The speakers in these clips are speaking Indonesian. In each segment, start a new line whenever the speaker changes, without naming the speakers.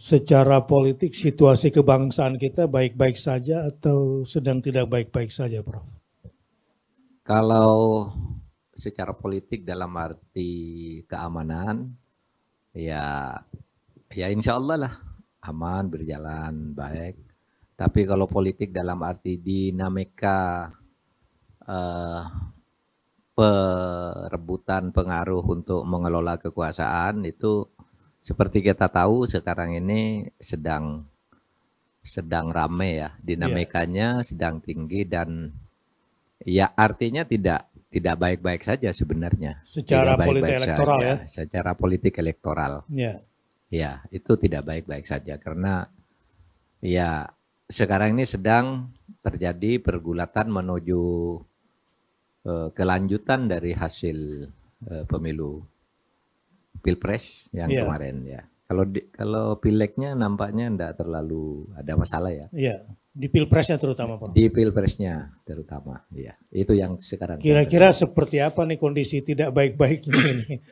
Secara politik situasi kebangsaan kita baik-baik saja atau sedang tidak baik-baik saja, Prof?
Kalau secara politik dalam arti keamanan, ya, ya insya Allah lah aman berjalan baik. Tapi kalau politik dalam arti dinamika eh, perebutan pengaruh untuk mengelola kekuasaan itu seperti kita tahu sekarang ini sedang rame ya, dinamikanya sedang tinggi dan ya artinya tidak baik-baik saja sebenarnya.
Secara
Tidak
politik
baik-baik
elektoral
saja
ya?
secara politik elektoral.
Ya,
Ya, itu tidak baik-baik saja karena ya sekarang ini sedang terjadi pergulatan menuju kelanjutan dari hasil pemilu Pilpres yang kemarin ya. Kalau pileknya nampaknya tidak terlalu ada masalah ya.
Iya, di Pilpresnya terutama, Prof.
Di Pilpresnya terutama, ya. Itu yang sekarang.
Kira-kira seperti apa nih kondisi tidak baik-baiknya ini?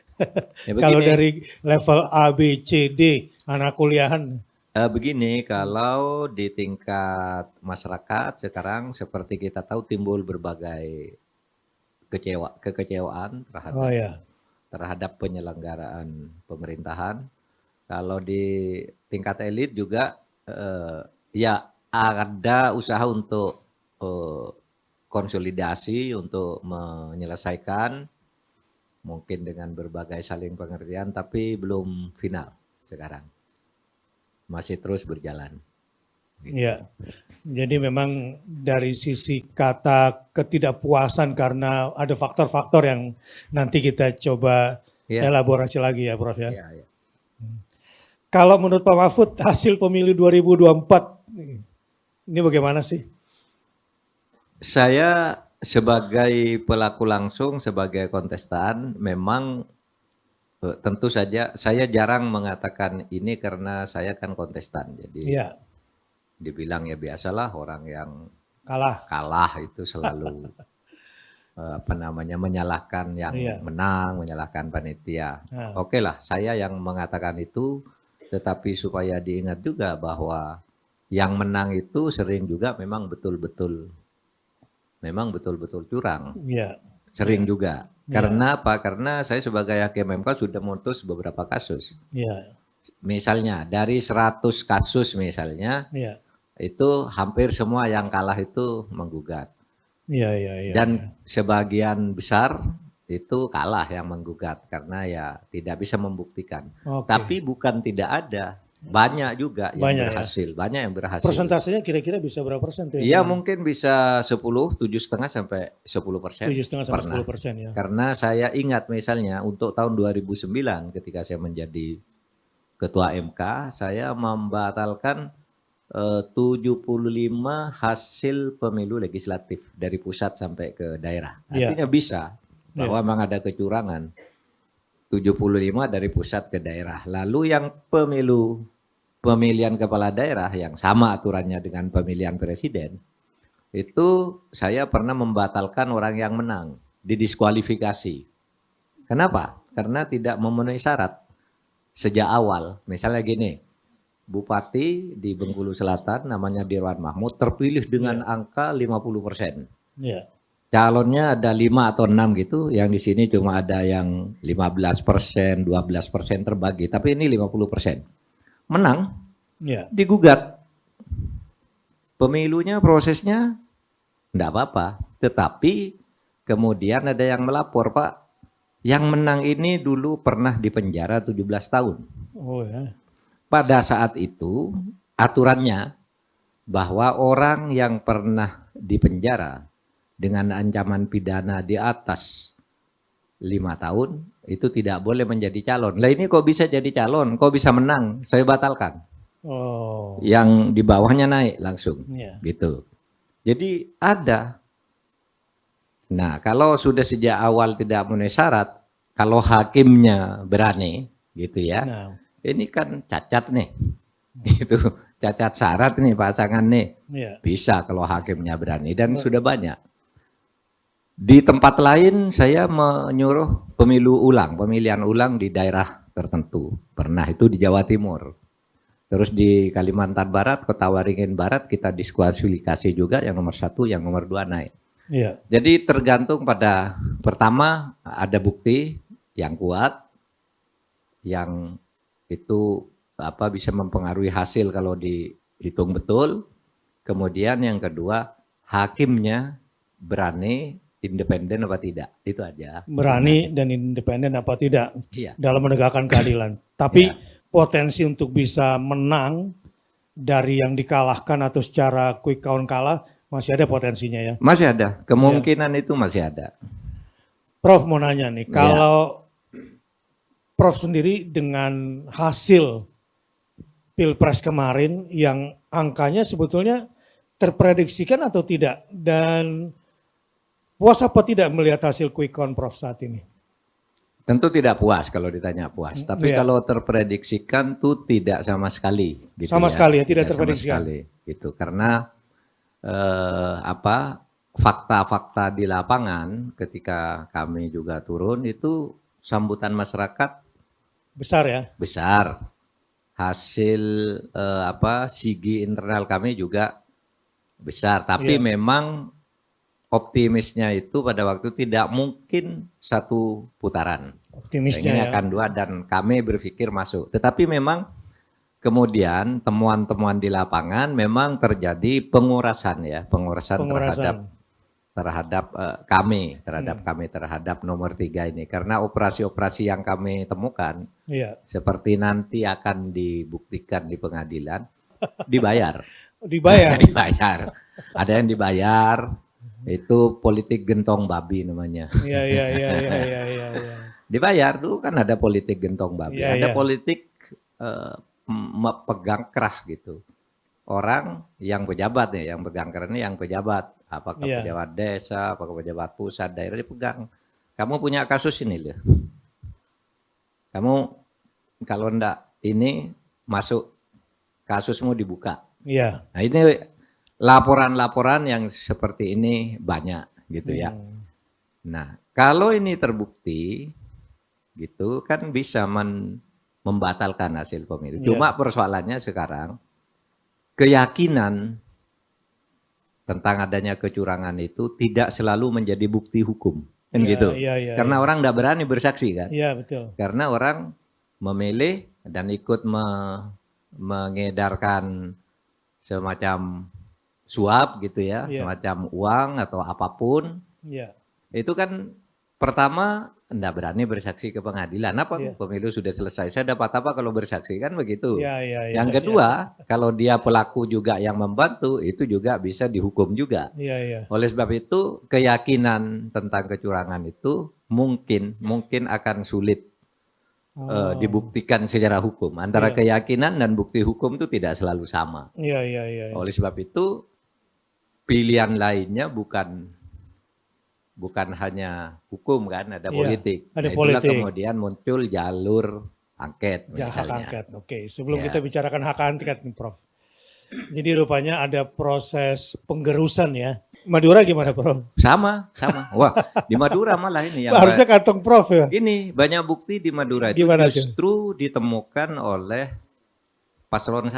Ya,
kalau dari level A, B, C, D, anak kuliahan.
Begini, kalau di tingkat masyarakat sekarang seperti kita tahu timbul berbagai kekecewaan terhadap penyelenggaraan pemerintahan. Kalau di tingkat elit juga ya ada usaha untuk konsolidasi untuk menyelesaikan mungkin dengan berbagai saling pengertian tapi belum final sekarang. Masih terus berjalan.
Iya. Jadi memang dari sisi kata ketidakpuasan karena ada faktor-faktor yang nanti kita coba elaborasi lagi ya, Prof ya.
Ya.
Kalau menurut Pak Mahfud hasil pemilu 2024 ini bagaimana sih?
Saya sebagai pelaku langsung, sebagai kontestan, memang tentu saja saya jarang mengatakan ini karena saya kan kontestan. Jadi dibilang ya biasalah orang yang kalah itu selalu menyalahkan yang menang, menyalahkan panitia. Oke lah, saya yang mengatakan itu, tetapi supaya diingat juga bahwa yang menang itu sering juga memang betul-betul curang. Sering juga. Karena apa? Karena saya sebagai hakim MK sudah memutus beberapa kasus. Misalnya dari 100 kasus misalnya, itu hampir semua yang kalah itu menggugat. Dan sebagian besar itu kalah yang menggugat karena ya tidak bisa membuktikan. Tapi bukan tidak ada. Banyak juga yang berhasil, banyak yang berhasil.
Persentasenya kira-kira bisa berapa persen tuh?
Iya mungkin bisa 7,5 sampai 10%.
7,5 sampai 10% ya.
Karena saya ingat misalnya untuk tahun 2009 ketika saya menjadi ketua MK, saya membatalkan 75 hasil pemilu legislatif dari pusat sampai ke daerah. Artinya bisa bahwa memang ada kecurangan. 75 dari pusat ke daerah. Lalu yang pemilihan kepala daerah yang sama aturannya dengan pemilihan presiden, itu saya pernah membatalkan orang yang menang, didiskualifikasi. Kenapa? Karena tidak memenuhi syarat sejak awal. Misalnya gini, Bupati di Bengkulu Selatan namanya Dirwan Mahmud terpilih dengan angka 50%. Calonnya ada 5 atau 6 gitu, yang di sini cuma ada yang 15%, 12% terbagi, tapi ini 50%. Menang, digugat. Pemilunya prosesnya enggak apa-apa, tetapi kemudian ada yang melapor, Pak, yang menang ini dulu pernah dipenjara 17 tahun. Pada saat itu aturannya bahwa orang yang pernah dipenjara dengan ancaman pidana di atas 5 tahun itu tidak boleh menjadi calon. Lah ini kok bisa jadi calon, kok bisa menang? Saya batalkan. Yang di bawahnya naik langsung, gitu. Jadi ada. Nah kalau sudah sejak awal tidak memenuhi syarat, kalau hakimnya berani, gitu ya, ini kan cacat nih, gitu. Cacat syarat nih pasangan nih, bisa kalau hakimnya berani dan sudah banyak. Di tempat lain saya menyuruh pemilihan ulang di daerah tertentu. Pernah itu di Jawa Timur. Terus di Kalimantan Barat, Kota Waringin Barat kita diskualifikasi juga yang nomor 1, yang nomor 2 naik.
Iya.
Jadi tergantung pada pertama ada bukti yang kuat, yang itu bisa mempengaruhi hasil kalau dihitung betul. Kemudian yang kedua hakimnya berani, independen apa tidak, itu aja.
Berani dan independen apa tidak dalam menegakkan keadilan. Tapi potensi untuk bisa menang dari yang dikalahkan atau secara quick count kalah masih ada potensinya ya?
Masih ada, kemungkinan itu masih ada.
Prof mau nanya nih, kalau Prof sendiri dengan hasil Pilpres kemarin yang angkanya sebetulnya terprediksikan atau tidak? Dan puas apa tidak melihat hasil quick count Prof saat ini?
Tentu tidak puas kalau ditanya puas, tapi kalau terprediksikan tuh tidak sama sekali. Gitu
sama sekali ya, tidak terprediksikan.
Gitu. Karena fakta-fakta di lapangan ketika kami juga turun itu sambutan masyarakat
besar ya.
Besar. Hasil sigi internal kami juga besar, tapi memang optimisnya itu pada waktu tidak mungkin 1 putaran.
Optimisnya
ini akan 2 dan kami berpikir masuk. Tetapi memang kemudian temuan-temuan di lapangan memang terjadi pengurasan terhadap kami terhadap nomor 3 ini, karena operasi-operasi yang kami temukan seperti nanti akan dibuktikan di pengadilan dibayar. Dibayar. Ada yang dibayar. Itu politik gentong babi namanya.
Iya.
Dibayar dulu kan ada politik gentong babi, ada politik pegang kerah gitu. Orang yang pejabat nih, yang pegang kerah ini yang pejabat, apakah pejabat desa, apakah pejabat pusat, daerah dipegang. Kamu punya kasus ini loh. Kamu kalau enggak ini masuk kasusmu dibuka.
Iya.
Nah ini laporan-laporan yang seperti ini banyak gitu ya. Nah, kalau ini terbukti gitu kan bisa membatalkan hasil pemilu. Cuma persoalannya sekarang keyakinan tentang adanya kecurangan itu tidak selalu menjadi bukti hukum. Kan gitu. Karena orang tidak berani bersaksi kan.
Iya, betul.
Karena orang memilih dan ikut mengedarkan semacam suap gitu ya, semacam uang atau apapun. Itu kan pertama enggak berani bersaksi ke pengadilan. Apa pemilu sudah selesai, saya dapat apa kalau bersaksi, kan begitu. Yang kedua, kalau dia pelaku juga yang membantu, itu juga bisa dihukum juga. Oleh sebab itu keyakinan tentang kecurangan itu mungkin akan sulit dibuktikan secara hukum. Antara keyakinan dan bukti hukum itu tidak selalu sama. Oleh sebab itu pilihan lainnya bukan hanya hukum kan, ada politik.
Ada
itulah
politik.
Kemudian muncul jalur angket misalnya.
Hak angket. Oke, sebelum kita bicarakan hak angket nih Prof. Jadi rupanya ada proses penggerusan ya. Madura gimana Prof?
Sama. Wah, di Madura malah ini yang
harusnya kantong Prof ya.
Gini, banyak bukti di Madura itu justru ditemukan oleh paslon 1.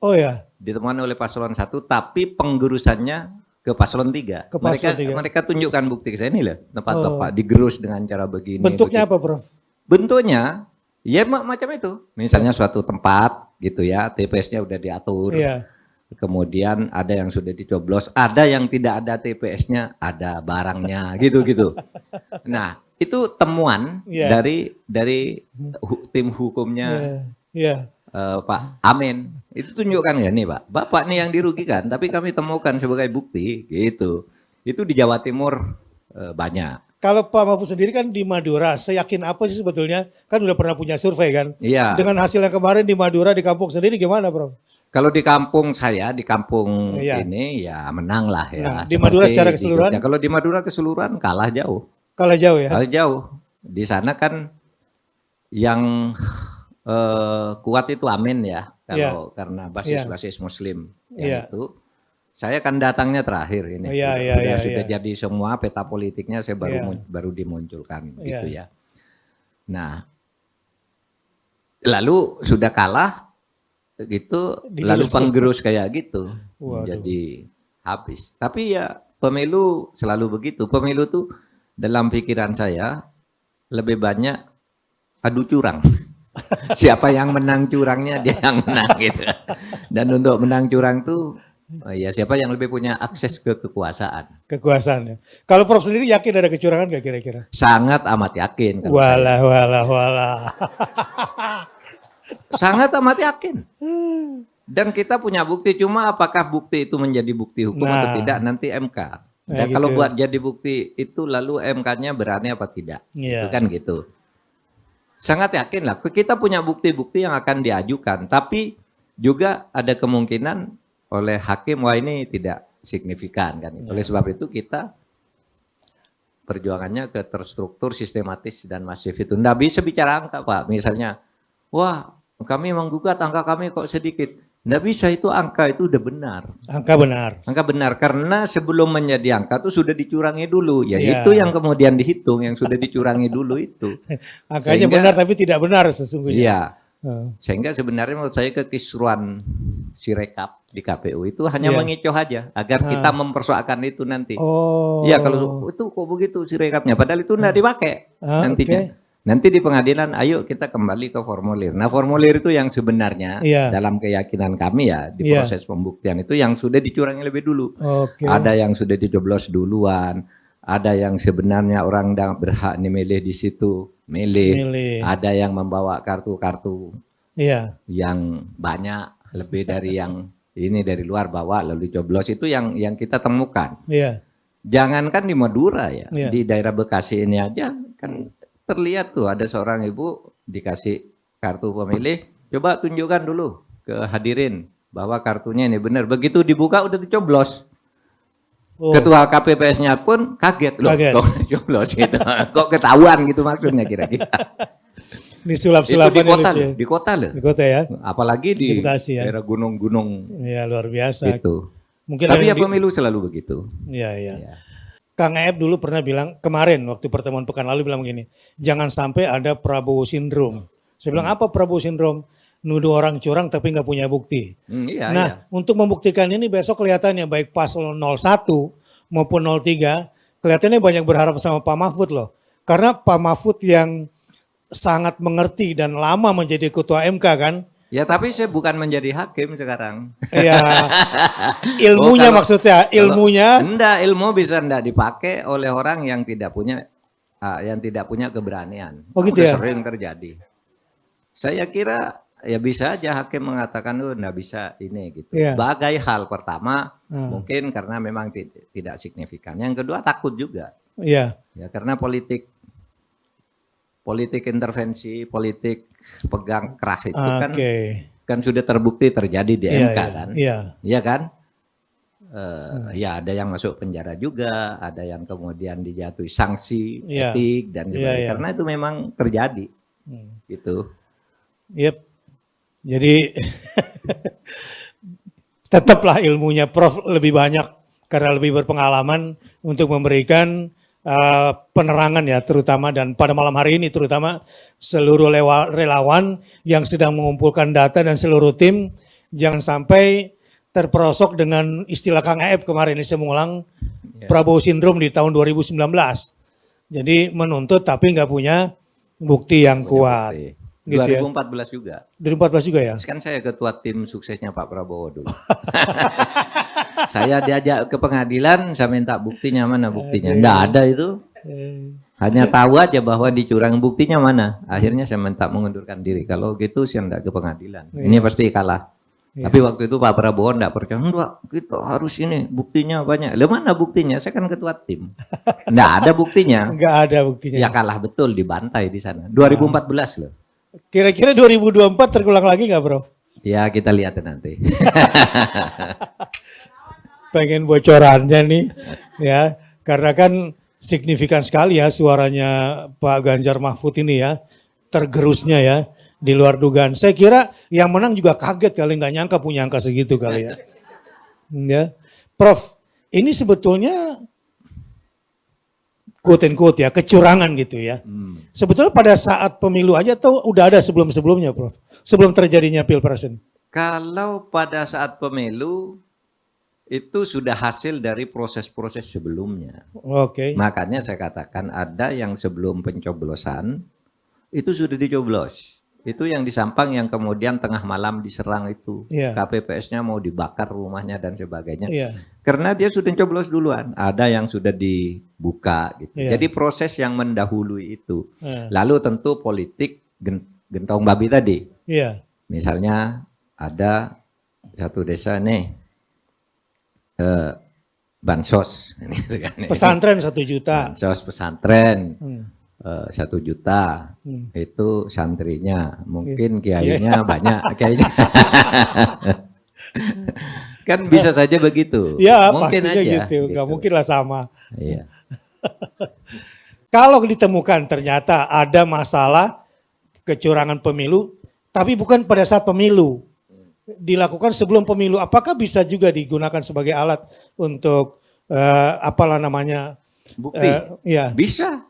Oh ya.
Ditemukan oleh paslon 1, tapi penggerusannya ke paslon 3. Mereka tunjukkan bukti ke saya ini loh, tempat Bapak digerus dengan cara begini.
Bentuknya apa Prof?
Bentuknya ya macam itu. Misalnya suatu tempat gitu ya, TPS-nya udah diatur. Kemudian ada yang sudah dicoblos, ada yang tidak ada TPS-nya, ada barangnya gitu-gitu. Nah, itu temuan dari tim hukumnya Pak Amin. Itu tunjukkan ya nih Pak, Bapak nih yang dirugikan, tapi kami temukan sebagai bukti gitu. Itu di Jawa Timur banyak.
Kalau Pak Mahfud sendiri kan di Madura, seyakin apa sih sebetulnya? Kan udah pernah punya survei kan?
Iya.
Dengan hasil yang kemarin di Madura, di kampung sendiri gimana Prof?
Kalau di kampung saya, di kampung ini ya menang lah ya.
Nah, di Madura secara keseluruhan?
Kalau di Madura keseluruhan kalah jauh.
Kalah jauh ya?
Kalah jauh. Di sana kan yang kuat itu Amin ya, kalau karena basis Muslim yang itu. Saya kan datangnya terakhir ini, sudah jadi semua peta politiknya saya baru dimunculkan gitu ya. Nah, lalu sudah kalah, gitu,
Di
lalu
minus
penggerus kayak gitu.
Waduh.
Jadi habis. Tapi ya pemilu selalu begitu. Pemilu tuh dalam pikiran saya lebih banyak adu curang. Siapa yang menang curangnya dia yang menang gitu. Dan untuk menang curang tuh ya siapa yang lebih punya akses ke kekuasaan.
Kekuasaan ya. Kalau Prof sendiri yakin ada kecurangan nggak kira-kira?
Sangat amat yakin kalau
Walah,
saya.
walah.
Sangat amat yakin. Dan kita punya bukti, cuma apakah bukti itu menjadi bukti hukum atau tidak nanti MK. Dan kalau
gitu.
buat jadi bukti itu lalu MK-nya berani apa tidak.
Iya.
Itu kan gitu. Sangat yakin lah, kita punya bukti-bukti yang akan diajukan. Tapi juga ada kemungkinan oleh hakim, wah ini tidak signifikan kan. Oleh sebab itu kita perjuangannya ke terstruktur, sistematis, dan masif itu. Nggak bisa bicara angka Pak, misalnya, wah kami menggugat angka kami kok sedikit. Nggak bisa, itu angka itu udah benar.
Angka benar.
Angka benar, karena sebelum menjadi angka itu sudah dicurangi dulu. Ya
Iya.
itu yang kemudian dihitung, yang sudah dicurangi dulu itu.
Angkanya
Sehingga-
benar tapi tidak benar sesungguhnya.
Iya.
Oh.
Sehingga sebenarnya menurut saya kekisruan Sirekap di KPU itu hanya
Iya.
mengecoh aja agar kita mempersoalkan itu nanti.
Oh.
Iya, kalau itu kok begitu Sirekapnya, padahal itu nggak dipakai nantinya.
oke.
Nanti di pengadilan, ayo kita kembali ke formulir. Nah, formulir itu yang sebenarnya
Iya.
dalam keyakinan kami ya di
Iya.
proses pembuktian itu yang sudah dicurangi lebih dulu.
Oke.
Ada yang sudah dicoblos duluan, ada yang sebenarnya orang yang berhak milih di situ milih, ada yang membawa kartu-kartu
Iya.
yang banyak lebih dari yang ini dari luar bawa lalu dicoblos, itu yang kita temukan.
Iya.
Jangankan di Madura ya,
Iya.
di daerah Bekasi ini aja kan terlihat tuh ada seorang ibu dikasih kartu pemilih, coba tunjukkan dulu ke hadirin bahwa kartunya ini benar. Begitu dibuka udah dicoblos.
Oh.
Ketua KPPS-nya pun kaget loh,
Kaget.
kok dicoblos gitu. Kok ketahuan gitu maksudnya kira-kira.
Ini
Itu
sulap-sulapan
di kota
lucu.
loh, di kota loh.
Di kota ya.
Apalagi
Di
di
Bekasi ya.
daerah gunung-gunung
Ya luar biasa.
gitu.
Mungkin
Tapi
ada
ya
yang
pemilu selalu begitu.
Iya, iya.
Ya.
Kang Ep dulu pernah bilang, kemarin waktu pertemuan pekan lalu bilang begini, jangan sampai ada Prabowo Syndrome. Saya bilang, apa Prabowo Syndrome? Nuduh orang curang tapi nggak punya bukti.
Iya,
Nah,
iya.
untuk membuktikan ini besok kelihatannya baik paslon 01 maupun 03, kelihatannya banyak berharap sama Pak Mahfud loh. Karena Pak Mahfud yang sangat mengerti dan lama menjadi ketua MK kan.
Ya tapi saya bukan menjadi hakim sekarang.
Ya, ilmunya
kalau-
maksudnya, ilmunya.
Enggak, ilmu bisa enggak dipakai oleh orang yang tidak punya keberanian.
Oh, gitu
Udah
ya?
sering terjadi. Saya kira ya bisa aja hakim mengatakan enggak bisa ini gitu.
Iya.
Sebagai hal pertama
Hmm.
mungkin karena memang tidak signifikan. Yang kedua takut juga.
Iya,
Ya karena politik intervensi, politik pegang keras itu
oke.
kan sudah terbukti terjadi di
Iya,
MK
iya,
kan.
Iya.
Iya kan? Ya ada yang masuk penjara juga, ada yang kemudian dijatuhi sanksi
Iya.
etik dan
Iya,
sebagainya.
iya.
Karena itu memang terjadi, gitu.
Yep. Jadi tetaplah ilmunya Prof lebih banyak karena lebih berpengalaman untuk memberikan penerangan ya, terutama dan pada malam hari ini terutama seluruh relawan yang sedang mengumpulkan data dan seluruh tim jangan sampai terperosok dengan istilah Kang Aep kemarin ini saya mengulang Prabowo Syndrome di tahun 2019. Jadi menuntut tapi nggak punya bukti yang kuat.
Bukti.
Gitu ya.
2014 juga.
2014 juga ya?
Kan saya ketua tim suksesnya Pak Prabowo dulu. Saya diajak ke pengadilan, saya minta buktinya mana buktinya. Nggak ada itu. Hanya tahu aja bahwa dicurang, buktinya mana. Akhirnya saya minta mengundurkan diri. Kalau gitu saya enggak ke pengadilan. Ini pasti kalah. Tapi waktu itu Pak Prabowo enggak percaya. Enggak, kita harus ini, buktinya banyak. Loh mana buktinya? Saya kan ketua tim. Enggak ada buktinya.
Enggak ada buktinya.
Ya kalah betul, dibantai di sana. 2014 loh.
Kira-kira 2024 terulang lagi nggak, Bro?
Ya kita lihat nanti.
Pengen bocorannya nih, ya. Karena kan signifikan sekali ya suaranya Pak Ganjar Mahfud ini ya. Tergerusnya ya, di luar dugaan. Saya kira yang menang juga kaget kali, nggak nyangka punya angka segitu kali ya. Ya. Prof, ini sebetulnya quote-unquote ya, kecurangan gitu ya. Sebetulnya pada saat pemilu aja tuh udah ada sebelum-sebelumnya, Prof. Sebelum terjadinya Pilpres ini.
Kalau pada saat pemilu itu sudah hasil dari proses-proses sebelumnya.
Oke.
Makanya saya katakan ada yang sebelum pencoblosan itu sudah dicoblos. Itu yang di Sampang yang kemudian tengah malam diserang itu.
Iya.
KPPS-nya mau dibakar rumahnya dan sebagainya.
Iya.
Karena dia sudah coblos duluan. Ada yang sudah dibuka gitu.
Iya.
Jadi proses yang mendahului itu.
Iya.
Lalu tentu politik gentong babi tadi.
Iya.
Misalnya ada satu desa nih bansos.
Pesantren 1 juta.
Bansos pesantren. 1 juta itu santrinya, mungkin kiainya banyak, kiainya kan bisa saja begitu.
Ya,
mungkin
pastinya
aja,
gitu. Gak mungkin lah sama.
Iya.
Kalau ditemukan ternyata ada masalah kecurangan pemilu, tapi bukan pada saat pemilu, dilakukan sebelum pemilu, apakah bisa juga digunakan sebagai alat untuk apalah namanya?
Bukti?
Ya.
Bisa.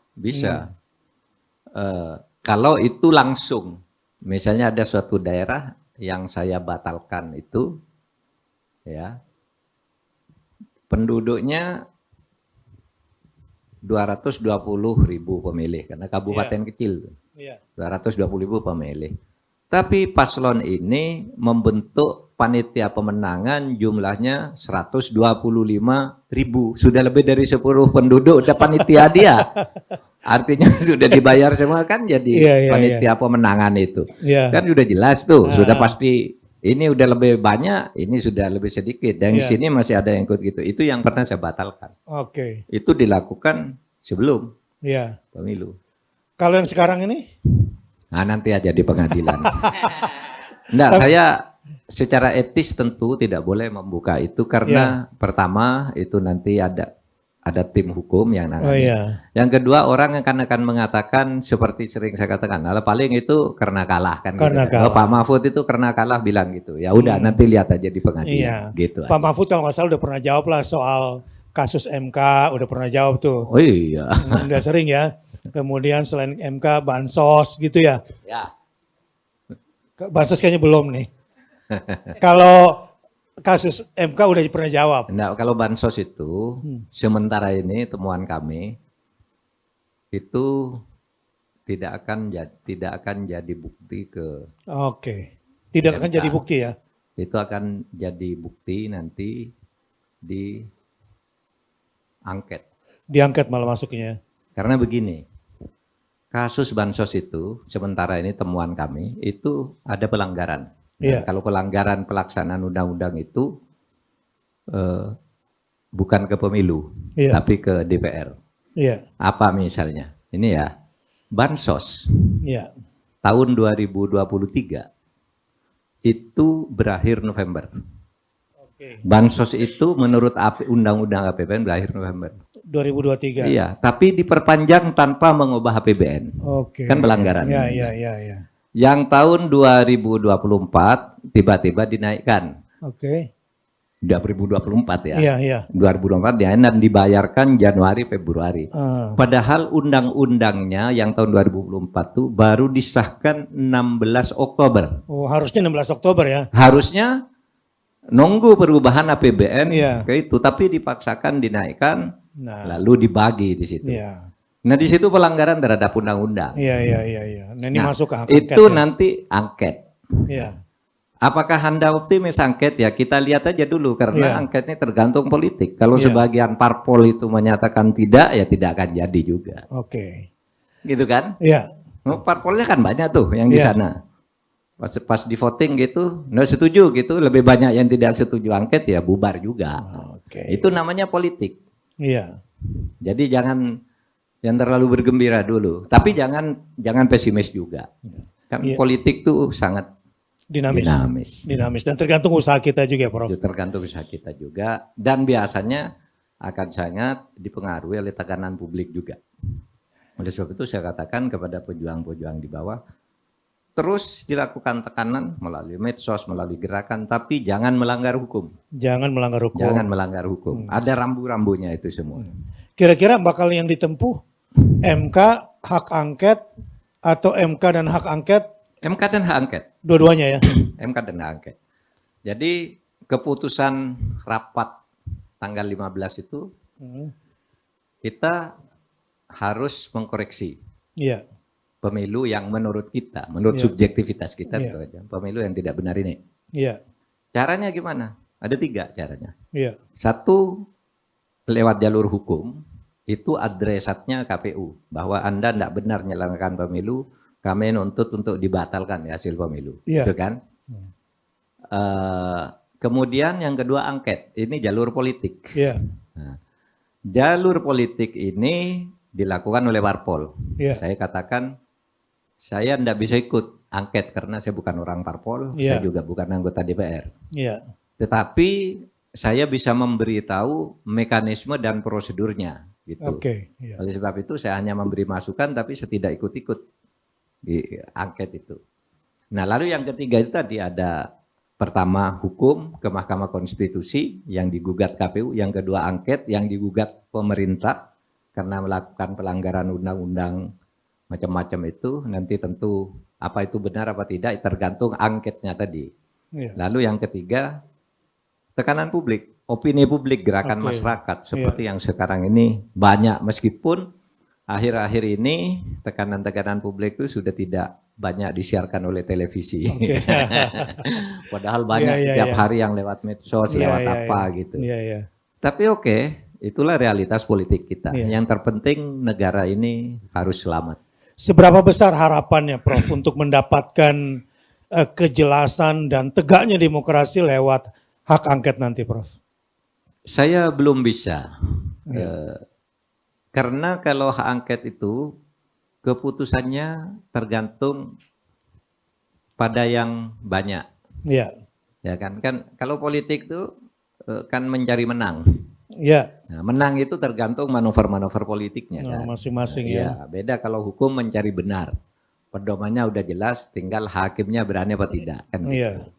Kalau itu langsung, misalnya ada suatu daerah yang saya batalkan itu, ya, penduduknya 220.000 pemilih, karena kabupaten kecil, 220.000 pemilih. Tapi paslon ini membentuk panitia pemenangan jumlahnya 125.000, sudah lebih dari 10 penduduk udah panitia dia. Artinya sudah dibayar semua kan jadi panitia pemenangan itu. Kan sudah jelas tuh, sudah pasti ini udah lebih banyak, ini sudah lebih sedikit. Dan di sini masih ada yang ikut gitu. Itu yang pernah saya batalkan.
Oke.
Itu dilakukan sebelum pemilu.
Kalau yang sekarang ini?
Nah, nanti aja di pengadilan. Enggak, saya secara etis tentu tidak boleh membuka itu karena pertama itu nanti ada tim hukum yang nangani. Yang kedua orang akan mengatakan seperti sering saya katakan, paling itu karena kalah kan.
Karena
gitu.
kalah.
Pak Mahfud itu karena kalah bilang gitu. Ya udah nanti lihat aja di pengadilan. Gitu.
Pak Mahfud kalau nggak salah udah pernah jawab lah soal kasus MK, udah pernah jawab tuh.
Oh iya.
Udah sering ya. Kemudian selain MK bansos gitu ya.
Ya.
Bansos kayaknya belum nih. Kalau kasus MK udah pernah jawab.
Nah, kalau bansos itu sementara ini temuan kami itu tidak akan jadi bukti ke.
Oke. Tidak akan jadi bukti ya.
Itu akan jadi bukti nanti di angket.
Diangket malah masuknya.
Karena begini. Kasus bansos itu sementara ini temuan kami itu ada pelanggaran. Kalau pelanggaran pelaksanaan undang-undang itu bukan ke pemilu, tapi ke DPR. Apa misalnya? Ini ya, bansos tahun 2023 itu berakhir November. Bansos itu menurut undang-undang APBN berakhir November.
2023.
Iya, tapi diperpanjang tanpa mengubah APBN. Kan pelanggaran.
Iya.
Yang tahun 2024 tiba-tiba dinaikkan. 2024 ya.
Iya.
2024 dinaikkan dan dibayarkan Januari Februari. Padahal undang-undangnya yang tahun 2024 itu baru disahkan 16 Oktober.
Oh, harusnya 16 Oktober ya.
Harusnya nunggu perubahan APBN ke itu, tapi dipaksakan dinaikkan, lalu dibagi di situ. Nah, di situ pelanggaran terhadap undang-undang.
Iya. Nah, ini masuk ke hak
itu
angket,
nanti angket. Apakah Anda optimis angket ya? Kita lihat aja dulu karena angketnya tergantung politik. Kalau sebagian parpol itu menyatakan tidak, ya tidak akan jadi juga. Gitu kan?
Iya.
Parpolnya kan banyak tuh yang di sana. Pas di voting gitu, nggak setuju gitu, lebih banyak yang tidak setuju angket ya bubar juga. Itu namanya politik.
Iya.
Jadi jangan terlalu bergembira dulu, tapi jangan pesimis juga. Kan politik tuh sangat dinamis
dan tergantung usaha kita juga, Prof.
Tergantung usaha kita juga dan biasanya akan sangat dipengaruhi oleh tekanan publik juga. Oleh sebab itu saya katakan kepada pejuang-pejuang di bawah, terus dilakukan tekanan melalui medsos, melalui gerakan, tapi jangan melanggar hukum.
Jangan melanggar hukum.
Ada rambu-rambunya itu semua.
Kira-kira bakal yang ditempuh MK, hak angket, atau MK dan hak angket?
MK dan hak angket.
Dua-duanya ya?
MK dan hak angket. Jadi keputusan rapat tanggal 15 itu kita harus mengkoreksi pemilu yang menurut kita, menurut subjektivitas kita, pemilu yang tidak benar ini. Caranya gimana? Ada 3 caranya. Satu, lewat jalur hukum, itu adresatnya KPU, bahwa Anda tidak benar menyelenggarakan pemilu, kami nuntut untuk dibatalkan hasil pemilu. Itu kan? Kemudian yang kedua angket, ini jalur politik. Nah, jalur politik ini dilakukan oleh parpol. Saya katakan, saya tidak bisa ikut angket karena saya bukan orang parpol, saya juga bukan anggota DPR. Tetapi saya bisa memberitahu mekanisme dan prosedurnya. Gitu. Oleh sebab itu saya hanya memberi masukan, tapi saya tidak ikut-ikut di angket itu. Nah lalu yang ketiga itu tadi ada pertama hukum ke Mahkamah Konstitusi yang digugat KPU, yang kedua angket yang digugat pemerintah karena melakukan pelanggaran undang-undang macam-macam itu, nanti tentu apa itu benar apa tidak tergantung angketnya tadi. Lalu yang ketiga tekanan publik, opini publik, gerakan masyarakat seperti yang sekarang ini banyak, meskipun akhir-akhir ini tekanan-tekanan publik itu sudah tidak banyak disiarkan oleh televisi. Padahal banyak tiap hari yang lewat medsos, lewat apa gitu. Tapi itulah realitas politik kita. Yang terpenting negara ini harus selamat.
Seberapa besar harapannya Prof untuk mendapatkan kejelasan dan tegaknya demokrasi lewat hak angket nanti Prof?
Saya belum bisa. Karena kalau hak angket itu keputusannya tergantung pada yang banyak. Ya kan kalau politik itu kan mencari menang. Nah, menang itu tergantung manuver-manuver politiknya kan.
Masing-masing
beda kalau hukum mencari benar. Pedomannya udah jelas, tinggal hakimnya berani apa tidak kan gitu.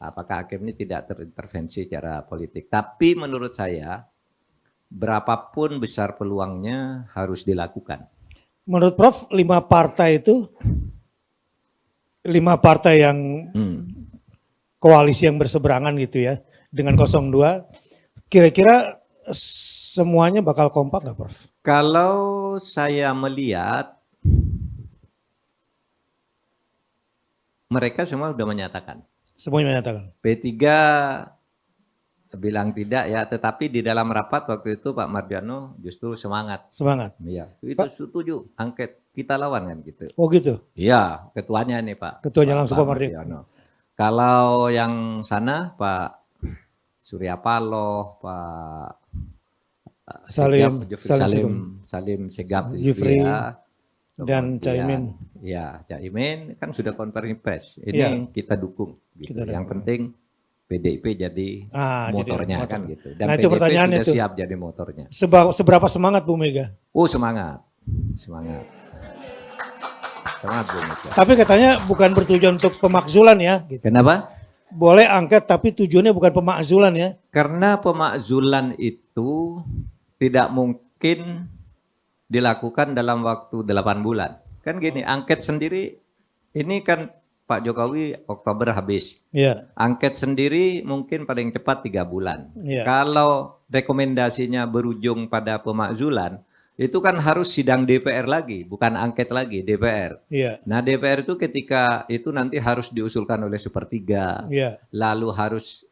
Apakah hakim ini tidak terintervensi secara politik. Tapi menurut saya berapapun besar peluangnya harus dilakukan.
Menurut Prof, 5 partai itu, 5 partai yang koalisi yang berseberangan gitu ya, dengan 02, kira-kira semuanya bakal kompak nggak Prof?
Kalau saya melihat, mereka semua sudah menyatakan.
Semuanya menyatakan.
P3 bilang tidak ya, tetapi di dalam rapat waktu itu Pak Mardiano justru semangat. Iya, itu setuju angket, kita lawan kan gitu.
Oh gitu?
Iya, ketuanya nih Pak.
Ketuanya langsung Pak Mardiano.
Kalau yang sana Pak Surya Paloh, Pak
Salim
Segaf,
Jufri, dan Caimin.
Ya, Caimin kan sudah konferensi pers. Ini kita dukung. Gitu. Yang penting PDIP jadi motornya kan gitu. Dan
itu
PDIP sudah siap jadi motornya.
Seberapa semangat Bu Mega?
Oh semangat. Semangat Bu Mega.
Tapi katanya bukan bertujuan untuk pemakzulan ya. Gitu.
Kenapa?
Boleh angket tapi tujuannya bukan pemakzulan ya.
Karena pemakzulan itu tidak mungkin dilakukan dalam waktu 8 bulan. Kan gini, angket sendiri ini kan Pak Jokowi Oktober habis. Angket sendiri mungkin paling cepat 3 bulan. Kalau rekomendasinya berujung pada pemakzulan, itu kan harus sidang DPR lagi, bukan angket lagi, DPR. Nah DPR itu ketika itu nanti harus diusulkan oleh sepertiga, lalu harus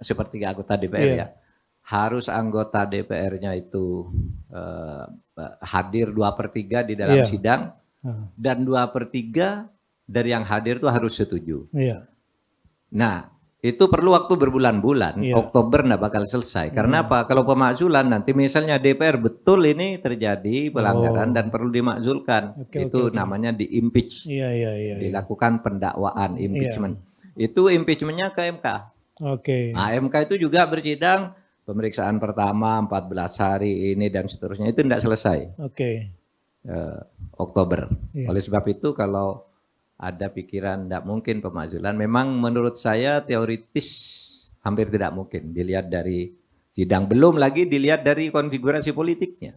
sepertiga anggota DPR ya. Harus anggota DPR-nya itu hadir 2/3 di dalam sidang, dan 2/3 dari yang hadir itu harus setuju. Nah, itu perlu waktu berbulan-bulan. Oktober nggak bakal selesai. Karena apa? Kalau pemakzulan nanti misalnya DPR betul ini terjadi pelanggaran dan perlu dimakzulkan. Itu namanya di-impeach. Dilakukan pendakwaan, impeachment. Itu impeachmentnya ke MK. Nah, MK itu juga bersidang pemeriksaan pertama 14 hari ini dan seterusnya. Itu tidak selesai. Oktober. Oleh sebab itu kalau ada pikiran tidak mungkin pemakzulan, memang menurut saya teoritis hampir tidak mungkin dilihat dari sidang, belum lagi dilihat dari konfigurasi politiknya.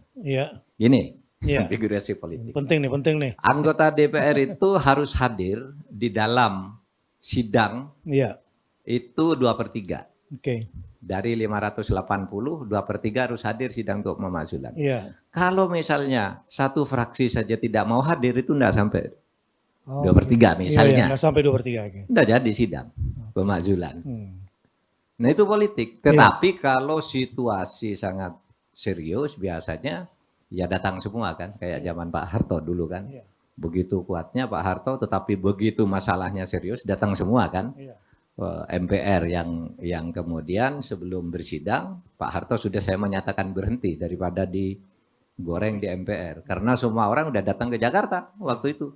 Ini konfigurasi politik.
Penting nih.
Anggota DPR itu harus hadir di dalam sidang Itu 2/3.
Oke.
Dari 580, 2/3 harus hadir sidang untuk pemakzulan.
Iya.
Kalau misalnya satu fraksi saja tidak mau hadir, itu enggak sampai
Oh,
2/3 misalnya.
Iya, nggak sampai 2/3. Okay.
Enggak jadi sidang pemakzulan.
Hmm.
Nah itu politik. Tetapi kalau situasi sangat serius, biasanya ya datang semua kan. Kayak zaman Pak Harto dulu kan.
Iya.
Begitu kuatnya Pak Harto, tetapi begitu masalahnya serius, datang semua kan.
Iya.
MPR yang kemudian sebelum bersidang Pak Harto sudah saya menyatakan berhenti daripada digoreng di MPR karena semua orang udah datang ke Jakarta waktu itu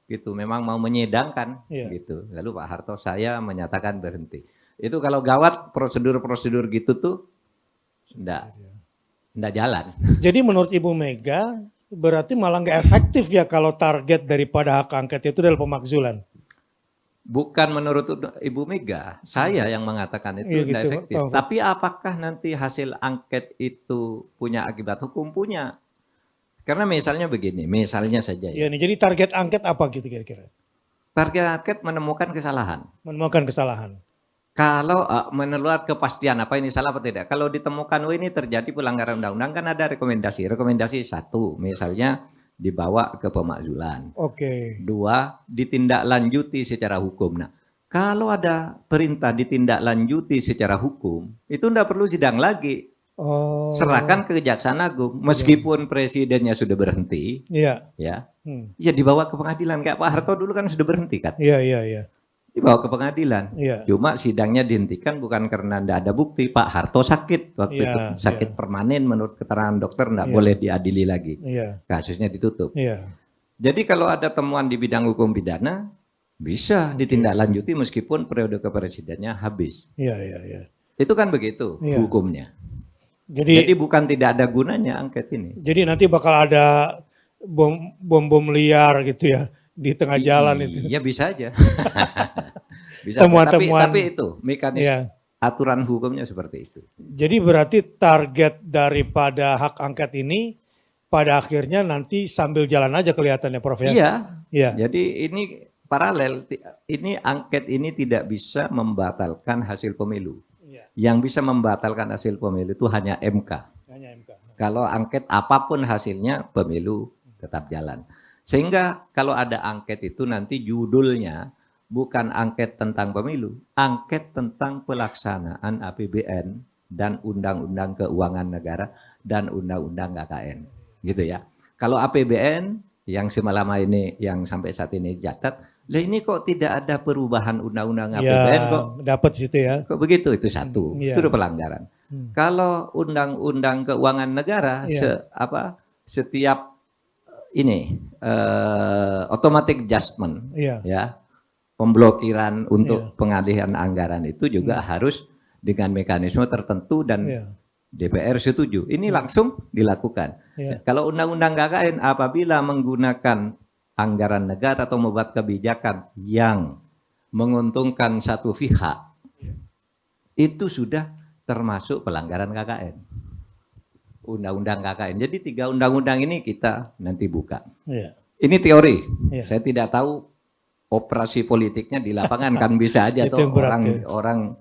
gitu memang mau menyidangkan gitu lalu Pak Harto saya menyatakan berhenti itu kalau gawat prosedur gitu tuh enggak jalan. Jadi
menurut Ibu Mega berarti malah nggak efektif ya kalau target daripada hak angket itu adalah pemakzulan.
Bukan menurut Ibu Mega, saya yang mengatakan itu tidak gitu, efektif. Tapi apakah nanti hasil angket itu punya akibat hukum? Punya. Karena misalnya begini, misalnya saja ya.
Jadi target angket apa gitu kira-kira?
Target angket menemukan kesalahan.
Menemukan kesalahan.
Kalau menurut kepastian apa ini salah apa tidak. Kalau ditemukan ini terjadi pelanggaran undang-undang kan ada rekomendasi. Rekomendasi 1 misalnya dibawa ke pemakzulan.
Oke.
2, ditindaklanjuti secara hukum. Nah, kalau ada perintah ditindaklanjuti secara hukum, itu tidak perlu sidang lagi. Serahkan ke Kejaksaan Agung. Meskipun presidennya sudah berhenti, ya dibawa ke pengadilan. Kayak Pak Harto dulu kan sudah berhenti kan.
Iya.
Dibawa ke pengadilan. Cuma sidangnya dihentikan bukan karena tidak ada bukti. Pak Harto sakit waktu itu. Sakit permanen menurut keterangan dokter tidak boleh diadili lagi. Kasusnya ditutup. Jadi kalau ada temuan di bidang hukum pidana bisa ditindaklanjuti meskipun periode kepresidennya habis. Itu kan begitu hukumnya. Jadi bukan tidak ada gunanya angket ini.
Jadi nanti bakal ada bom liar gitu ya di tengah jalan itu.
Iya bisa aja. Bisa. Tapi itu mekanisme aturan hukumnya seperti itu.
Jadi berarti target daripada hak angket ini pada akhirnya nanti sambil jalan aja kelihatannya Prof ya.
Iya. Jadi ini paralel. Ini angket ini tidak bisa membatalkan hasil pemilu. Yang bisa membatalkan hasil pemilu itu hanya MK. Kalau angket apapun hasilnya pemilu tetap jalan. Sehingga kalau ada angket itu nanti judulnya bukan angket tentang pemilu, angket tentang pelaksanaan APBN dan Undang-Undang Keuangan Negara dan Undang-Undang KKN. Gitu ya. Kalau APBN yang semalam ini yang sampai saat ini dicatat, lah ini kok tidak ada perubahan Undang-Undang APBN kok
dapat situ ya.
Kok begitu? Itu satu. Itu pelanggaran. Kalau Undang-Undang Keuangan Negara setiap ini automatic adjustment ya pemblokiran untuk pengalihan anggaran itu juga harus dengan mekanisme tertentu dan DPR setuju. Ini langsung dilakukan. Kalau undang-undang KKN apabila menggunakan anggaran negara atau membuat kebijakan yang menguntungkan satu pihak itu sudah termasuk pelanggaran KKN. Undang-undang KKN. Jadi 3 undang-undang ini kita nanti buka. Ini teori. Saya tidak tahu operasi politiknya di lapangan kan bisa aja tuh orang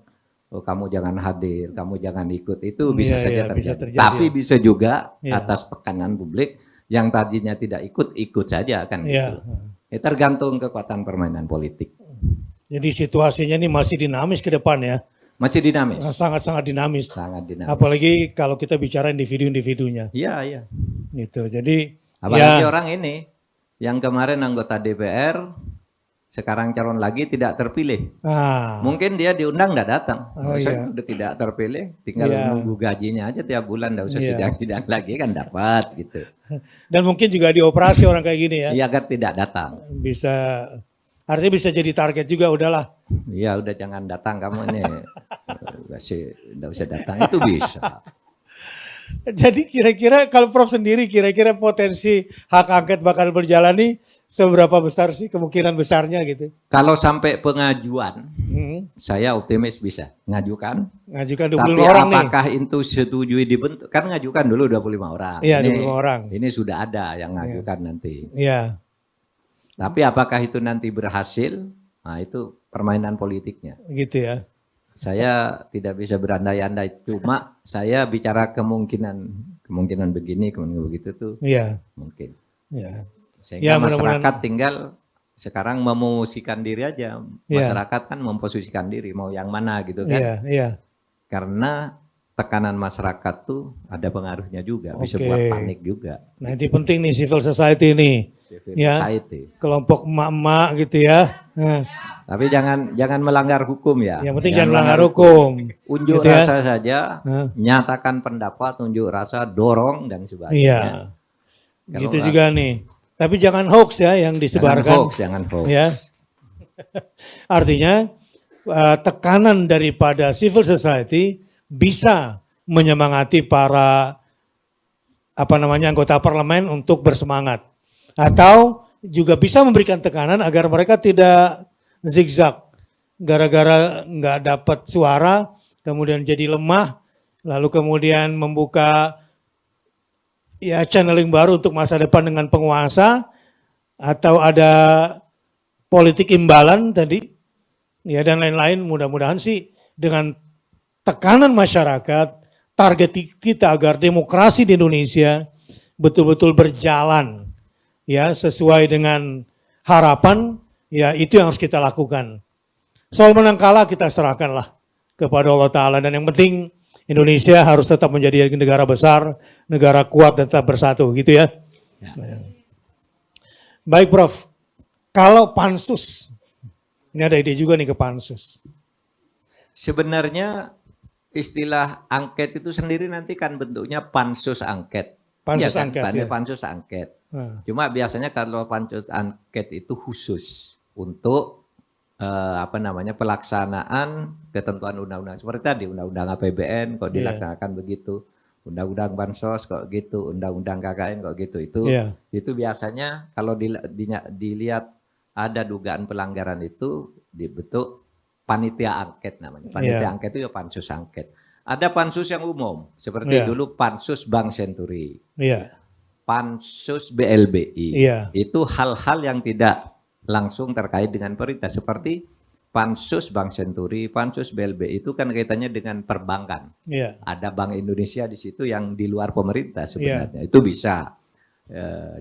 kamu jangan hadir, kamu jangan ikut itu bisa saja terjadi. Tapi bisa juga atas tekanan publik yang tadinya tidak ikut saja kan gitu. Tergantung kekuatan permainan politik.
Jadi situasinya ini masih dinamis ke depan ya.
Masih dinamis.
Sangat-sangat dinamis.
Sangat dinamis.
Apalagi kalau kita bicara individu-individunya.
Iya.
Gitu. Jadi
apalagi orang ini yang kemarin anggota DPR sekarang calon lagi tidak terpilih. Mungkin dia diundang enggak datang. Saya udah tidak terpilih, tinggal nunggu gajinya aja tiap bulan, enggak usah sidang lagi kan dapat gitu.
Dan mungkin juga dioperasi orang kayak gini ya.
Iya, agar tidak datang.
Bisa artinya bisa jadi target juga udahlah.
Iya, udah jangan datang kamu ini. Enggak usah datang itu bisa.
Jadi kira-kira kalau Prof sendiri kira-kira potensi hak angket bakal berjalan nih seberapa besar sih kemungkinan besarnya gitu?
Kalau sampai pengajuan, saya optimis bisa ngajukan.
Ngajukan 25
tapi
orang nih.
Apakah itu setujui dibentuk? Kan ngajukan dulu 25 orang.
Iya, 25 orang.
Ini sudah ada yang ngajukan nanti.
Iya.
Tapi apakah itu nanti berhasil? Nah, itu permainan politiknya.
Gitu ya.
Saya tidak bisa berandai-andai, cuma saya bicara kemungkinan begini, kemungkinan begitu tuh
Iya.
mungkin.
Ya.
Sehingga
Ya,
masyarakat tinggal sekarang memosisikan diri aja.
Iya.
Masyarakat kan memposisikan diri mau yang mana gitu kan.
Iya, iya.
Karena tekanan masyarakat tuh ada pengaruhnya juga, bisa
Oke.
buat panik juga.
Nah, ini penting nih civil society nih.
Civil
Ya.
society.
Kelompok emak-emak gitu ya. Nah,
Tapi jangan melanggar hukum ya.
yang penting jangan melanggar hukum.
Unjuk
Gitu ya.
rasa saja, nyatakan pendapat, unjuk rasa, dorong dan sebagainya.
Iya.
Kalau
Gitu
enggak,
juga nih. Tapi jangan hoax ya yang disebarkan.
Jangan hoax.
Ya. Artinya tekanan daripada civil society bisa menyemangati para anggota parlemen untuk bersemangat, atau juga bisa memberikan tekanan agar mereka tidak zigzag gara-gara nggak dapat suara kemudian jadi lemah, lalu kemudian membuka ya channeling baru untuk masa depan dengan penguasa, atau ada politik imbalan tadi ya dan lain-lain. Mudah-mudahan sih dengan tekanan masyarakat, target kita agar demokrasi di Indonesia betul-betul berjalan ya sesuai dengan harapan, ya itu yang harus kita lakukan. Soal menang kalah kita serahkanlah kepada Allah Ta'ala, dan yang penting Indonesia harus tetap menjadi negara besar, negara kuat dan tetap bersatu gitu ya. Baik Prof, kalau pansus, ini ada ide juga nih ke pansus.
Sebenarnya istilah angket itu sendiri nanti kan bentuknya pansus angket.
Pansus
ya kan?
angket. Ya.
Pansus angket. Cuma biasanya kalau pansus angket itu khusus untuk pelaksanaan ketentuan undang-undang seperti tadi, undang-undang APBN kok dilaksanakan begitu, undang-undang bansos kok gitu, undang-undang KKN kok gitu. Itu biasanya kalau dilihat ada dugaan pelanggaran itu dibentuk panitia angket namanya. Panitia angket itu ya pansus angket. Ada pansus yang umum seperti dulu pansus Bank Senturi, pansus BLBI. Itu hal-hal yang tidak langsung terkait dengan pemerintah, seperti pansus Bank Senturi, pansus BLBI itu kan kaitannya dengan perbankan. Ada Bank Indonesia di situ yang di luar pemerintah sebenarnya. Itu bisa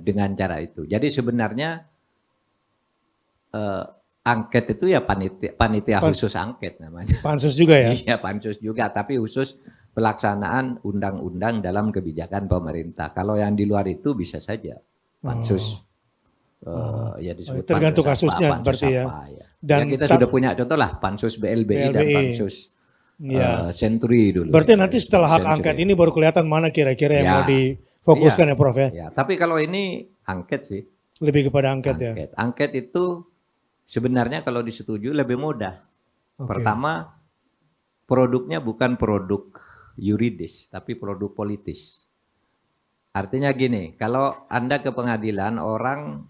dengan cara itu. Jadi sebenarnya angket itu ya panitia khusus angket namanya.
Pansus juga ya?
Iya, pansus juga, tapi khusus pelaksanaan undang-undang dalam kebijakan pemerintah. Kalau yang di luar itu bisa saja pansus. Ya disebut
tergantung
pansus
kasusnya
apa,
berarti ya.
Dan kita sudah punya contoh lah pansus BLBI dan pansus Senturi dulu.
Berarti nanti setelah hak angket ini baru kelihatan mana kira-kira yang mau difokuskan ya Prof ya.
Tapi kalau ini angket sih.
Lebih kepada angket ya.
Angket itu sebenarnya kalau disetujui lebih mudah. Pertama, produknya bukan produk yuridis tapi produk politis. Artinya gini, kalau Anda ke pengadilan orang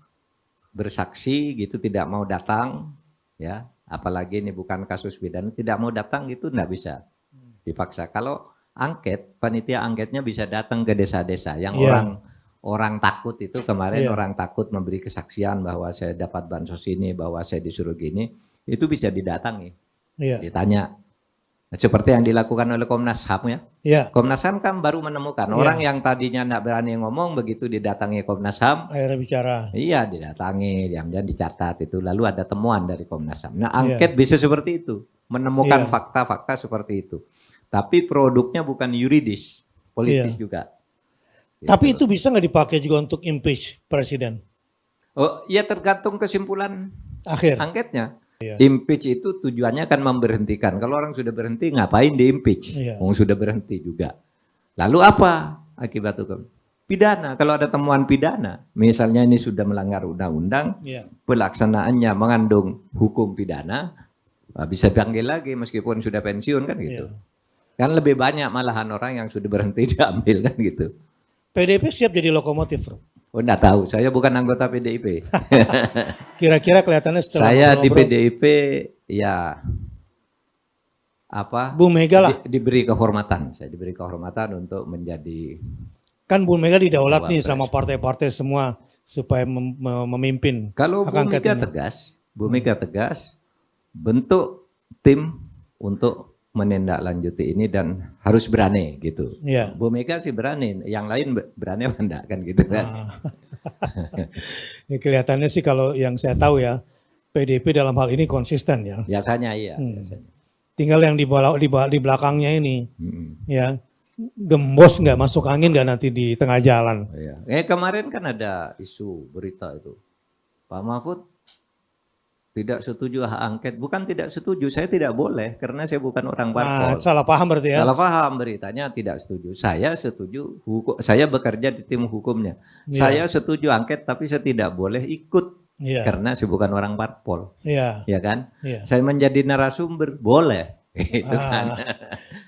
bersaksi gitu tidak mau datang, ya apalagi ini bukan kasus pidana, tidak mau datang gitu enggak bisa dipaksa. Kalau angket, panitia angketnya bisa datang ke desa-desa yang orang takut itu kemarin orang takut memberi kesaksian bahwa saya dapat bansos ini, bahwa saya disuruh gini, itu bisa didatangi, ditanya. Seperti yang dilakukan oleh Komnas HAM ya. Komnas HAM kan baru menemukan orang yang tadinya tidak berani ngomong, begitu didatangi Komnas HAM.
Akhirnya bicara.
Iya, didatangi, diam-diam dicatat itu. Lalu ada temuan dari Komnas HAM. Nah, angket bisa seperti itu, menemukan fakta-fakta seperti itu. Tapi produknya bukan yuridis, politis juga. Gitu.
Tapi itu bisa nggak dipakai juga untuk impeach presiden?
Oh, ya tergantung kesimpulan
akhir
angketnya. Impeach itu tujuannya kan memberhentikan. Kalau orang sudah berhenti, ngapain di impeach? Sudah berhenti juga. Lalu apa akibat hukum? Pidana. Kalau ada temuan pidana, misalnya ini sudah melanggar undang-undang, pelaksanaannya mengandung hukum pidana, bisa dipanggil lagi meskipun sudah pensiun kan gitu. Kan lebih banyak malahan orang yang sudah berhenti diambil kan gitu.
PDIP siap jadi lokomotif, Bro?
Oh, enggak tahu, saya bukan anggota PDIP.
Kira-kira kelihatannya setelah
saya di PDIP ya apa?
Bu Mega lah.
Diberi kehormatan, saya diberi kehormatan untuk menjadi.
Kan Bu Mega didaulat nih sama partai-partai semua supaya memimpin.
Kalau Bu Mega tegas, Bu Mega tegas bentuk tim untuk menindaklanjuti ini dan harus berani gitu.
Ya.
Bu Mega sih berani, yang lain berani apa enggak kan gitu kan.
Ya, kelihatannya sih kalau yang saya tahu ya, PDIP dalam hal ini konsisten ya.
Biasanya iya. Biasanya.
Tinggal yang di belakangnya ini, ya gembos nggak masuk angin nggak nanti di tengah jalan.
Iya. Kemarin kan ada isu berita itu, Pak Mahfud tidak setuju hak angket. Bukan tidak setuju, saya tidak boleh karena saya bukan orang parpol.
Salah paham berarti ya?
Salah paham, beritanya tidak setuju. Saya setuju, saya bekerja di tim hukumnya.
Ya.
Saya setuju angket tapi saya tidak boleh ikut. Ya. Karena saya bukan orang parpol, ya kan? Ya. Saya menjadi narasumber boleh, gitu kan?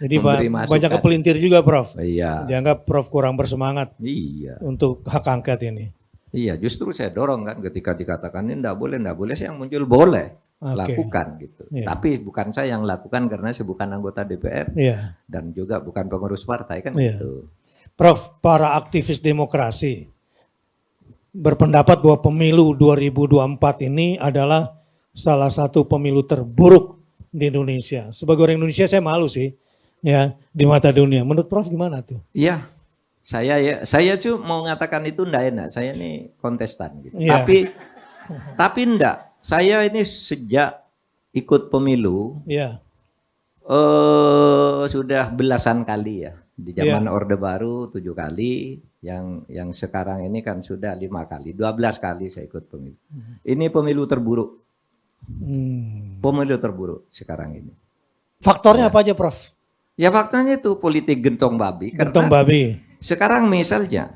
Jadi banyak kepelintir juga, Prof.
Iya.
Dianggap Prof kurang bersemangat.
Iya.
Untuk hak angket ini.
Iya, justru saya dorong kan ketika dikatakan ini enggak boleh, saya yang muncul boleh lakukan gitu. Ya. Tapi bukan saya yang lakukan karena saya bukan anggota DPR dan juga bukan pengurus partai kan gitu.
Prof, para aktivis demokrasi berpendapat bahwa pemilu 2024 ini adalah salah satu pemilu terburuk di Indonesia. Sebagai orang Indonesia saya malu sih ya di mata dunia. Menurut Prof gimana tuh?
Iya. Saya tuh mau mengatakan itu enggak enak. Saya ini kontestan gitu.
Ya.
Tapi enggak. Saya ini sejak ikut pemilu sudah belasan kali ya. Di zaman Orde Baru 7 kali, yang sekarang ini kan sudah 5 kali, 12 kali saya ikut pemilu. Ini pemilu terburuk. Pemilu terburuk sekarang ini.
Faktornya apa aja, Prof?
Ya faktornya itu politik gentong babi.
Gentong babi.
Sekarang misalnya,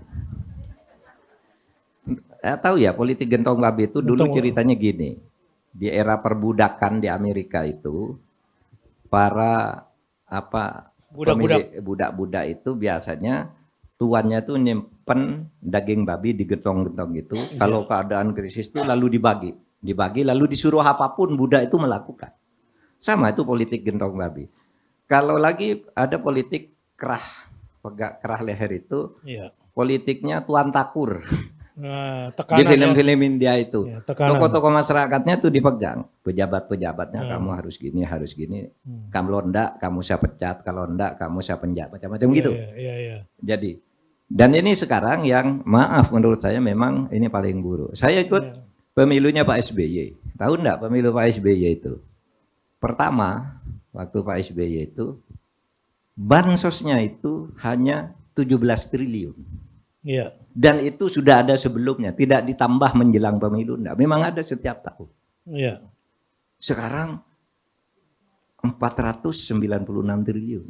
saya tahu ya politik gentong babi itu dulu ceritanya gini. Di era perbudakan di Amerika itu, para budak-budak itu biasanya tuannya tuh nyimpen daging babi di gentong-gentong gitu. Kalau keadaan krisis itu lalu dibagi lalu disuruh apapun budak itu melakukan. Sama itu politik gentong babi. Kalau lagi ada politik kerah leher itu, politiknya tuan takur. Di film-film India itu, tokoh-tokoh masyarakatnya tuh dipegang, pejabat-pejabatnya kamu harus gini, kalau enggak kamu saya pecat, kalau enggak kamu saya penjara, macam-macam gitu. Jadi, dan ini sekarang yang maaf menurut saya memang ini paling buruk. Saya ikut pemilunya Pak SBY, tahu enggak pemilu Pak SBY itu? Pertama, waktu Pak SBY itu, bansosnya itu hanya 17 triliun.
Iya.
Dan itu sudah ada sebelumnya, tidak ditambah menjelang pemilu, enggak. Memang ada setiap tahun.
Iya.
Sekarang 496 triliun.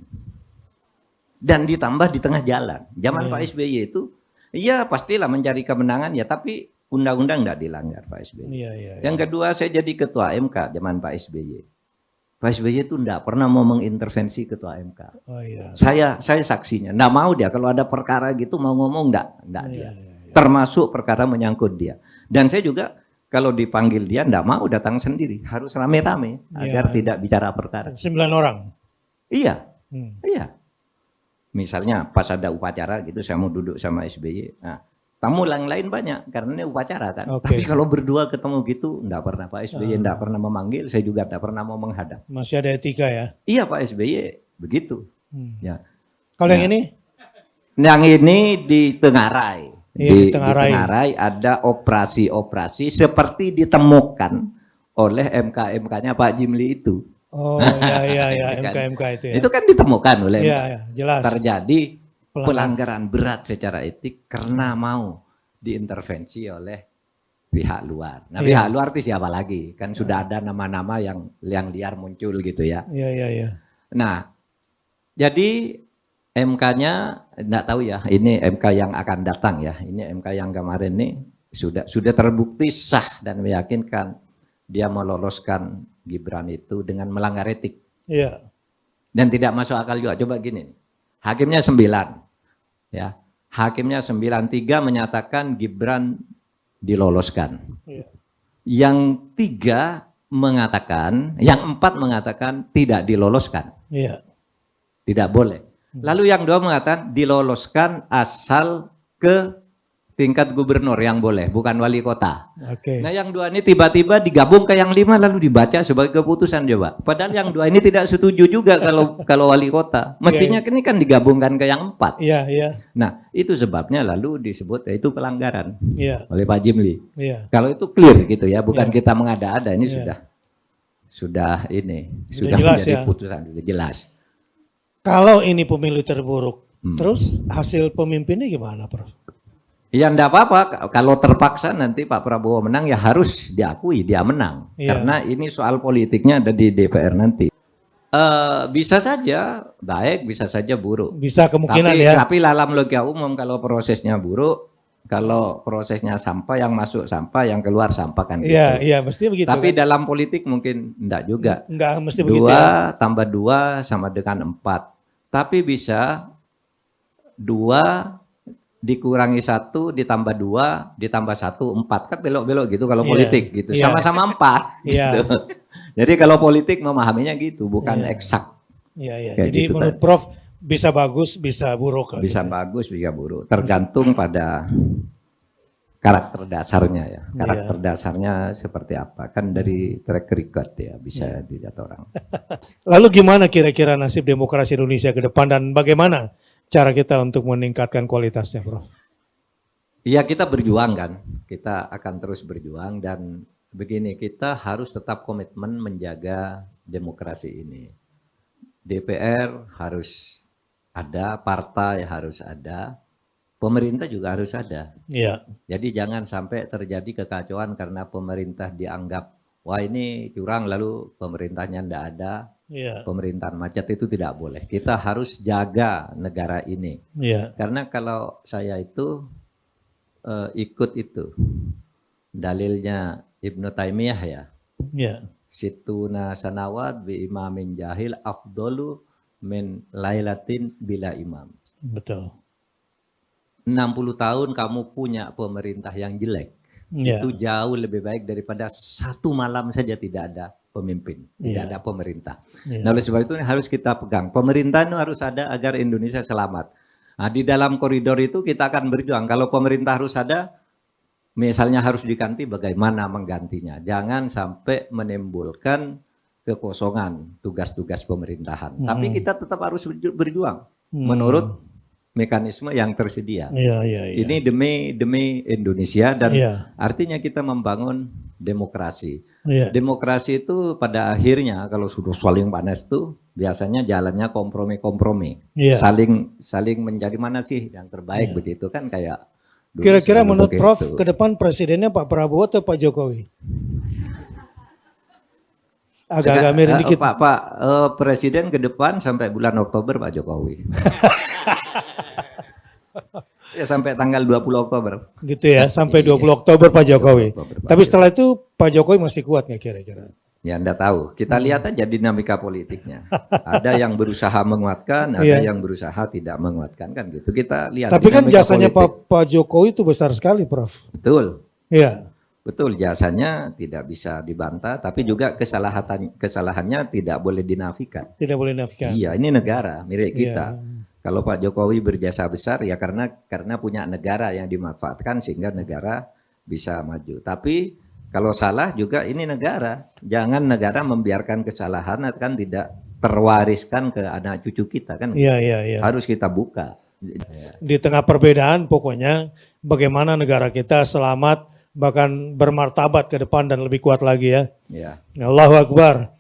Dan ditambah di tengah jalan. Zaman Pak SBY itu, ya pastilah mencari kemenangan ya, tapi undang-undang enggak dilanggar Pak SBY. Yang kedua, saya jadi ketua MK zaman Pak SBY. Pak SBY itu enggak pernah mau mengintervensi ketua MK. Saya saksinya. Enggak mau dia kalau ada perkara gitu mau ngomong enggak dia. Termasuk perkara menyangkut dia. Dan saya juga kalau dipanggil dia enggak mau datang sendiri, harus rame-rame agar tidak bicara perkara.
9 orang.
Iya. Iya. Misalnya pas ada upacara gitu saya mau duduk sama SBY. Nah, tamu yang lain banyak karena ini upacara kan. Tapi kalau berdua ketemu gitu, enggak pernah Pak SBY enggak pernah memanggil, saya juga enggak pernah mau menghadap.
Masih ada etika ya?
Iya Pak SBY begitu. Ya.
Kalau yang ini?
Yang ini di Tenggarai.
Di
Tenggarai ada operasi-operasi seperti ditemukan oleh MK-MK-nya Pak Jimli itu.
Oh iya MK-MK itu ya.
Itu kan ditemukan oleh MK.
Jelas.
Terjadi pelanggaran berat secara etik karena mau diintervensi oleh pihak luar. Nah pihak luar itu siapa lagi? Kan sudah ada nama-nama yang liar muncul gitu ya.
Iya.
Nah jadi MK-nya enggak tahu ya, ini MK yang akan datang ya. Ini MK yang kemarin nih sudah terbukti sah dan meyakinkan dia meloloskan Gibran itu dengan melanggar etik.
Iya.
Dan tidak masuk akal juga. Coba gini nih. Hakimnya 9, ya. Hakimnya 9-3 menyatakan Gibran diloloskan. Iya. Yang 3 mengatakan, yang 4 mengatakan tidak diloloskan.
Iya.
Tidak boleh. Lalu yang 2 mengatakan diloloskan asal ke tingkat gubernur yang boleh, bukan wali kota.
Oke.
Nah yang 2 ini tiba-tiba digabung ke yang 5 lalu dibaca sebagai keputusan coba. Padahal yang 2 ini tidak setuju juga kalau wali kota. Mestinya ini kan digabungkan ke yang 4.
Iya, iya.
Nah itu sebabnya lalu disebut itu pelanggaran oleh Pak Jimli.
Iya.
Kalau itu clear gitu ya, bukan kita mengada-ada, ini sudah
jelas
menjadi
ya.
putusan, sudah jelas.
Kalau ini pemilu terburuk, terus hasil pemimpinnya gimana, Prof?
Ya enggak apa-apa, kalau terpaksa nanti Pak Prabowo menang ya harus diakui dia menang. Karena ini soal politiknya ada di DPR nanti. Bisa saja baik, bisa saja buruk.
Bisa kemungkinan
Tapi dalam logika umum kalau prosesnya buruk, kalau prosesnya sampah, yang masuk sampah, yang keluar sampah kan gitu.
Iya, mesti begitu.
Tapi
kan?
dalam politik mungkin enggak juga.
Enggak mesti begitu ya.
2 tambah 2 sama dengan 4. Tapi bisa 2 dikurangi 1 ditambah 2 ditambah 1 4, kan belok-belok gitu kalau politik gitu, sama-sama 4 gitu. Jadi kalau politik memahaminya gitu, bukan eksak.
Iya. Jadi gitu, menurut Prof bisa bagus bisa buruk.
Bisa gitu. Bagus bisa buruk, tergantung pada karakter dasarnya ya. Karakter dasarnya seperti apa, kan dari track record ya bisa dilihat orang.
Lalu gimana kira-kira nasib demokrasi Indonesia ke depan dan bagaimana cara kita untuk meningkatkan kualitasnya, Prof?
Iya, kita berjuang kan, kita akan terus berjuang dan begini, kita harus tetap komitmen menjaga demokrasi ini. DPR harus ada, partai harus ada, pemerintah juga harus ada.
Iya.
Jadi jangan sampai terjadi kekacauan karena pemerintah dianggap, wah ini curang lalu pemerintahnya enggak ada. Pemerintahan macet itu tidak boleh. Kita harus jaga negara ini. Karena kalau saya itu ikut itu dalilnya Ibnu Taimiyah ya. Situna sanawat bi imamin jahil afdolu min lailatin bila imam.
Betul.
60 tahun kamu punya pemerintah yang jelek. Itu jauh lebih baik daripada 1 malam saja tidak ada pemimpin, tidak ada pemerintah. Nah, oleh sebab itu harus kita pegang. Pemerintah itu harus ada agar Indonesia selamat. Nah, di dalam koridor itu kita akan berjuang. Kalau pemerintah harus ada, misalnya harus diganti, bagaimana menggantinya? Jangan sampai menimbulkan kekosongan tugas-tugas pemerintahan. Tapi kita tetap harus berjuang menurut mekanisme yang tersedia. Ini demi Indonesia dan artinya kita membangun demokrasi. Demokrasi itu pada akhirnya kalau sudah saling panas itu biasanya jalannya kompromi-kompromi. Saling mencari mana sih yang terbaik begitu kan kayak.
Kira-kira menurut Prof ke depan presidennya Pak Prabowo atau Pak Jokowi? Agak-agak miring dikit.
Pak Presiden ke depan sampai bulan Oktober Pak Jokowi. Ya sampai tanggal 20 Oktober.
Gitu ya, sampai 20 Oktober Pak Jokowi. Tapi setelah itu Pak Jokowi masih kuat nggak kira-kira?
Ya Anda tahu, kita lihat aja dinamika politiknya. Ada yang berusaha menguatkan, ada yang berusaha tidak menguatkan kan gitu. Kita lihat.
Tapi kan jasanya Pak Jokowi itu besar sekali, Prof.
Betul.
Iya.
Betul, jasanya tidak bisa dibantah, tapi juga kesalahannya tidak boleh dinafikan.
Tidak boleh dinafikan.
Iya, ini negara milik kita. Kalau Pak Jokowi berjasa besar ya karena punya negara yang dimanfaatkan sehingga negara bisa maju. Tapi kalau salah juga ini negara. Jangan negara membiarkan kesalahan kan tidak terwariskan ke anak cucu kita kan.
Iya.
Harus kita buka.
Di tengah perbedaan pokoknya bagaimana negara kita selamat bahkan bermartabat ke depan dan lebih kuat lagi ya. Allahu Akbar.